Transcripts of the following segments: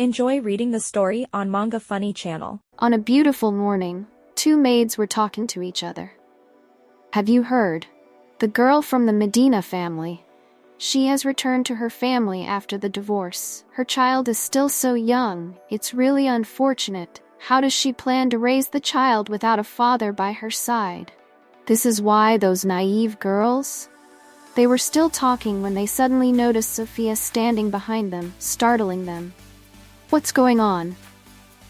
Enjoy reading the story on Manga Funny channel. On a beautiful morning, two maids were talking to each other. Have you heard? The girl from the Medina family. She has returned to her family after the divorce. Her child is still so young, it's really unfortunate. How does she plan to raise the child without a father by her side? This is why those naive girls? They were still talking when they suddenly noticed Sophia standing behind them, startling them. What's going on?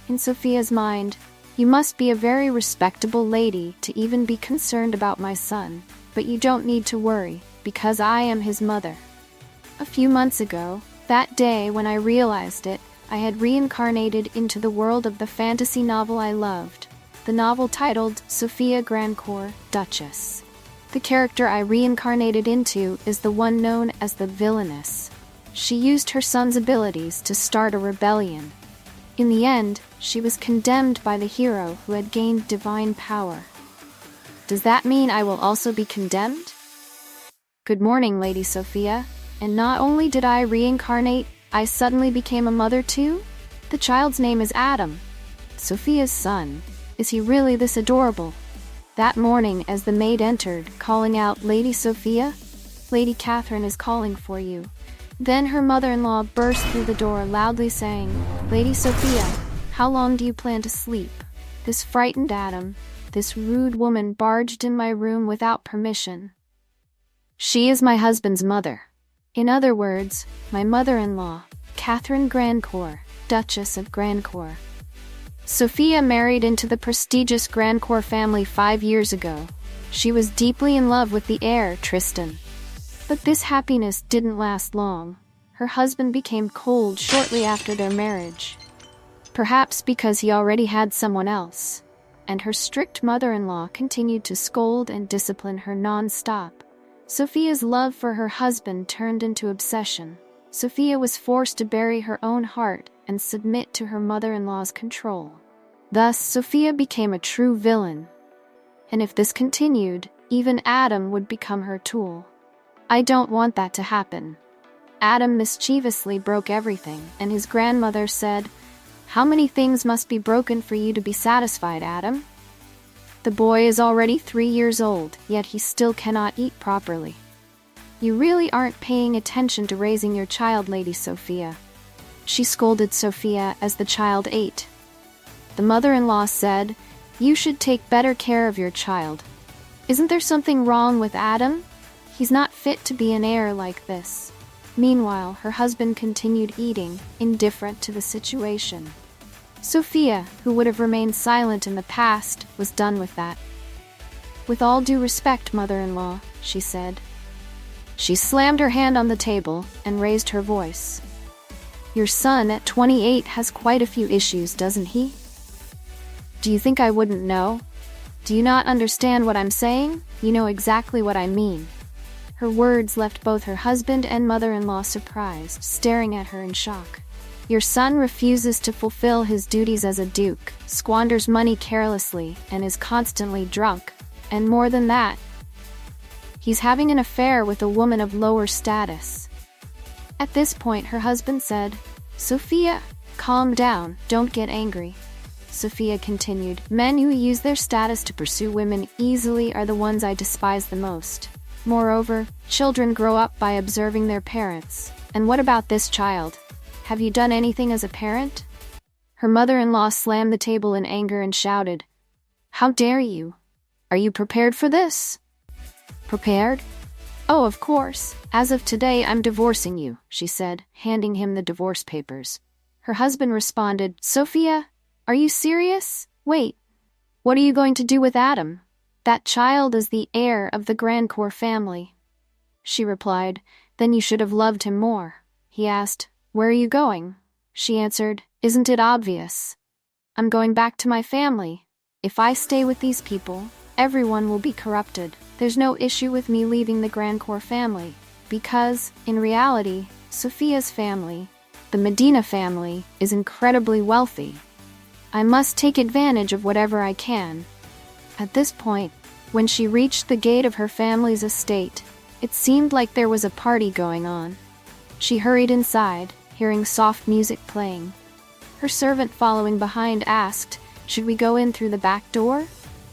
In Sophia's mind, you must be a very respectable lady to even be concerned about my son, but you don't need to worry, because I am his mother. A few months ago, that day when I realized it, I had reincarnated into the world of the fantasy novel I loved, the novel titled Sophia Grandcour, Duchess. The character I reincarnated into is the one known as the Villainess. She used her son's abilities to start a rebellion. In the end, she was condemned by the hero who had gained divine power. Does that mean I will also be condemned? Good morning, Lady Sophia. And not only did I reincarnate, I suddenly became a mother too? The child's name is Adam. Sophia's son. Is he really this adorable? That morning, as the maid entered, calling out, Lady Sophia, Lady Catherine is calling for you. Then her mother-in-law burst through the door loudly saying, Lady Sophia, how long do you plan to sleep? This frightened Adam, this rude woman barged in my room without permission. She is my husband's mother. In other words, my mother-in-law, Catherine Grandcour, Duchess of Grandcour. Sophia married into the prestigious Grandcour family 5 years ago. She was deeply in love with the heir, Tristan. But this happiness didn't last long. Her husband became cold shortly after their marriage. Perhaps because he already had someone else. And her strict mother-in-law continued to scold and discipline her non-stop. Sophia's love for her husband turned into obsession. Sophia was forced to bury her own heart and submit to her mother-in-law's control. Thus, Sophia became a true villain. And if this continued, even Adam would become her tool. I don't want that to happen. Adam mischievously broke everything, and his grandmother said, How many things must be broken for you to be satisfied, Adam? The boy is already 3 years old, yet he still cannot eat properly. You really aren't paying attention to raising your child, Lady Sophia. She scolded Sophia as the child ate. The mother-in-law said, You should take better care of your child. Isn't there something wrong with Adam? He's not fit to be an heir like this. Meanwhile, her husband continued eating, indifferent to the situation. Sophia, who would have remained silent in the past, was done with that. With all due respect, mother-in-law, she said. She slammed her hand on the table and raised her voice. Your son at 28 has quite a few issues, doesn't he? Do you think I wouldn't know? Do you not understand what I'm saying? You know exactly what I mean. Her words left both her husband and mother-in-law surprised, staring at her in shock. Your son refuses to fulfill his duties as a duke, squanders money carelessly, and is constantly drunk. And more than that, he's having an affair with a woman of lower status. At this point, her husband said, Sophia, calm down, don't get angry. Sophia continued, Men who use their status to pursue women easily are the ones I despise the most. Moreover, children grow up by observing their parents. And what about this child? Have you done anything as a parent? Her mother-in-law slammed the table in anger and shouted, How dare you? Are you prepared for this? Prepared? Oh, of course. As of today, I'm divorcing you, she said, handing him the divorce papers. Her husband responded, Sophia, are you serious? Wait, what are you going to do with Adam? That child is the heir of the Grandcour family. She replied, Then you should have loved him more. He asked, Where are you going? She answered, Isn't it obvious? I'm going back to my family. If I stay with these people, everyone will be corrupted. There's no issue with me leaving the Grandcour family, because, in reality, Sophia's family, the Medina family, is incredibly wealthy. I must take advantage of whatever I can. At this point, when she reached the gate of her family's estate, it seemed like there was a party going on. She hurried inside, hearing soft music playing. Her servant following behind asked, "Should we go in through the back door?"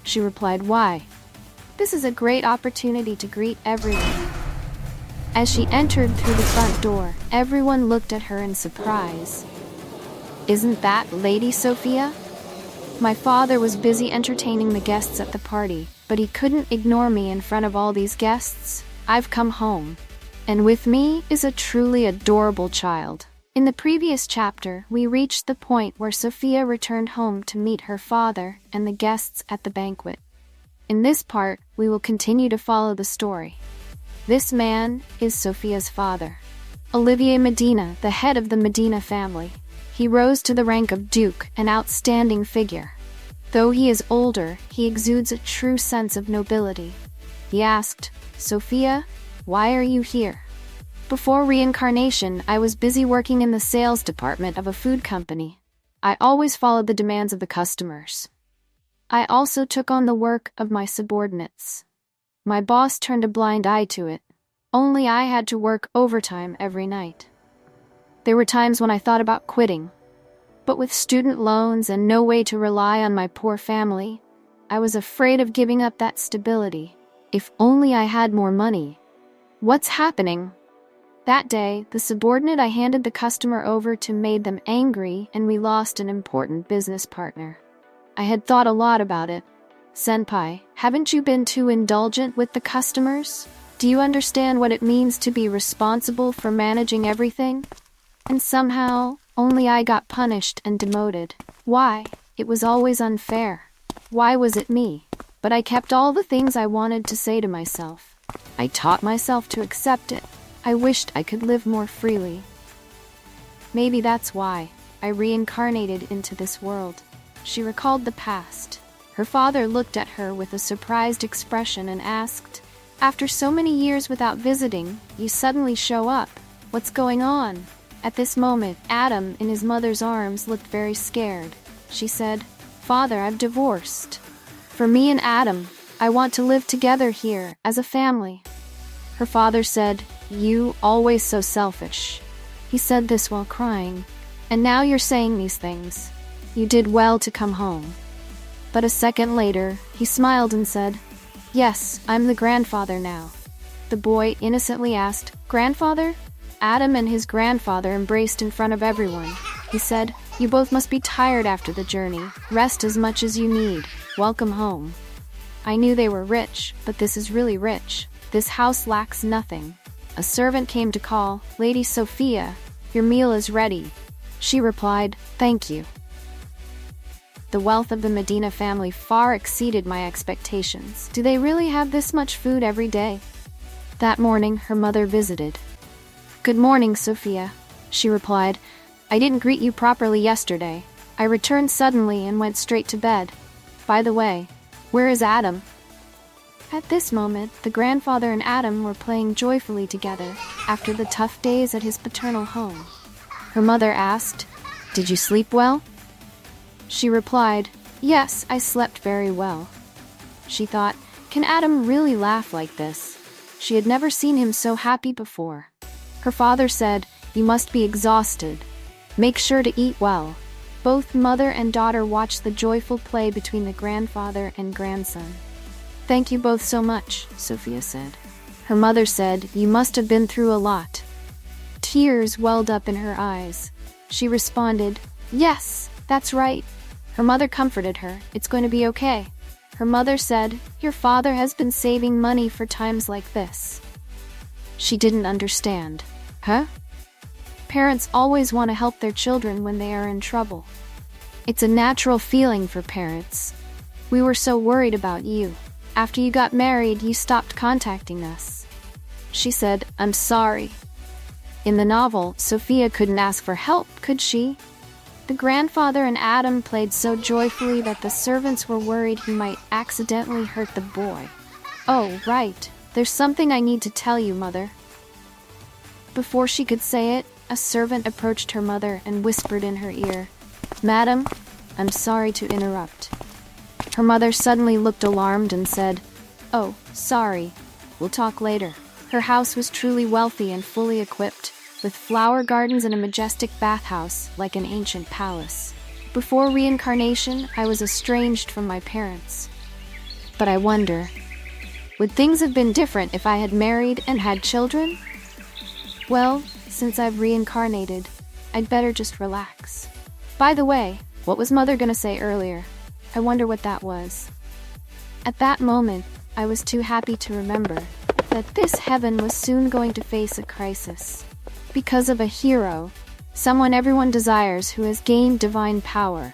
She replied, "Why? This is a great opportunity to greet everyone." As she entered through the front door, everyone looked at her in surprise. "Isn't that Lady Sophia?" My father was busy entertaining the guests at the party, but he couldn't ignore me in front of all these guests. "I've come home. And with me is a truly adorable child." In the previous chapter, we reached the point where Sophia returned home to meet her father and the guests at the banquet. In this part, we will continue to follow the story. This man is Sophia's father, Olivier Medina, the head of the Medina family. He rose to the rank of Duke, an outstanding figure. Though he is older, he exudes a true sense of nobility. He asked, "Sophia, why are you here?" "Before reincarnation, I was busy working in the sales department of a food company. I always followed the demands of the customers. I also took on the work of my subordinates. My boss turned a blind eye to it. Only I had to work overtime every night. There were times when I thought about quitting. But with student loans and no way to rely on my poor family, I was afraid of giving up that stability. If only I had more money. What's happening?" That day, the subordinate I handed the customer over to made them angry, and we lost an important business partner. I had thought a lot about it. "Senpai, haven't you been too indulgent with the customers? Do you understand what it means to be responsible for managing everything?" And somehow, only I got punished and demoted. Why? It was always unfair. Why was it me? But I kept all the things I wanted to say to myself. I taught myself to accept it. I wished I could live more freely. Maybe that's why I reincarnated into this world. She recalled the past. Her father looked at her with a surprised expression and asked, "After so many years without visiting, you suddenly show up. What's going on?" At this moment, Adam, in his mother's arms, looked very scared. She said, "Father, I've divorced. For me and Adam, I want to live together here, as a family." Her father said, "You, always so selfish." He said this while crying. "And now you're saying these things. You did well to come home." But a second later, he smiled and said, "Yes, I'm the grandfather now." The boy innocently asked, "Grandfather?" Adam and his grandfather embraced in front of everyone. He said, "You both must be tired after the journey. Rest as much as you need. Welcome home." I knew they were rich, but this is really rich. This house lacks nothing. A servant came to call, "Lady Sophia, your meal is ready." She replied, "Thank you." The wealth of the Medina family far exceeded my expectations. Do they really have this much food every day? That morning, her mother visited. "Good morning, Sophia," she replied. "I didn't greet you properly yesterday. I returned suddenly and went straight to bed. By the way, where is Adam?" At this moment, the grandfather and Adam were playing joyfully together after the tough days at his paternal home. Her mother asked, "Did you sleep well?" She replied, "Yes, I slept very well." She thought, can Adam really laugh like this? She had never seen him so happy before. Her father said, "You must be exhausted. Make sure to eat well." Both mother and daughter watched the joyful play between the grandfather and grandson. "Thank you both so much," Sophia said. Her mother said, "You must have been through a lot." Tears welled up in her eyes. She responded, "Yes, that's right." Her mother comforted her. "It's going to be okay." Her mother said, "Your father has been saving money for times like this." She didn't understand. Huh? Parents always want to help their children when they are in trouble. It's a natural feeling for parents. We were so worried about you. After you got married, you stopped contacting us. She said, "I'm sorry." In the novel, Sophia couldn't ask for help, could she? The grandfather and Adam played so joyfully that the servants were worried he might accidentally hurt the boy. "Oh, right. There's something I need to tell you, Mother." Before she could say it, a servant approached her mother and whispered in her ear, "Madam, I'm sorry to interrupt." Her mother suddenly looked alarmed and said, "Oh, sorry. We'll talk later." Her house was truly wealthy and fully equipped, with flower gardens and a majestic bathhouse like an ancient palace. Before reincarnation, I was estranged from my parents. But I wonder, would things have been different if I had married and had children? Well, since I've reincarnated, I'd better just relax. By the way, what was Mother gonna say earlier? I wonder what that was. At that moment, I was too happy to remember that this heaven was soon going to face a crisis. Because of a hero, someone everyone desires who has gained divine power.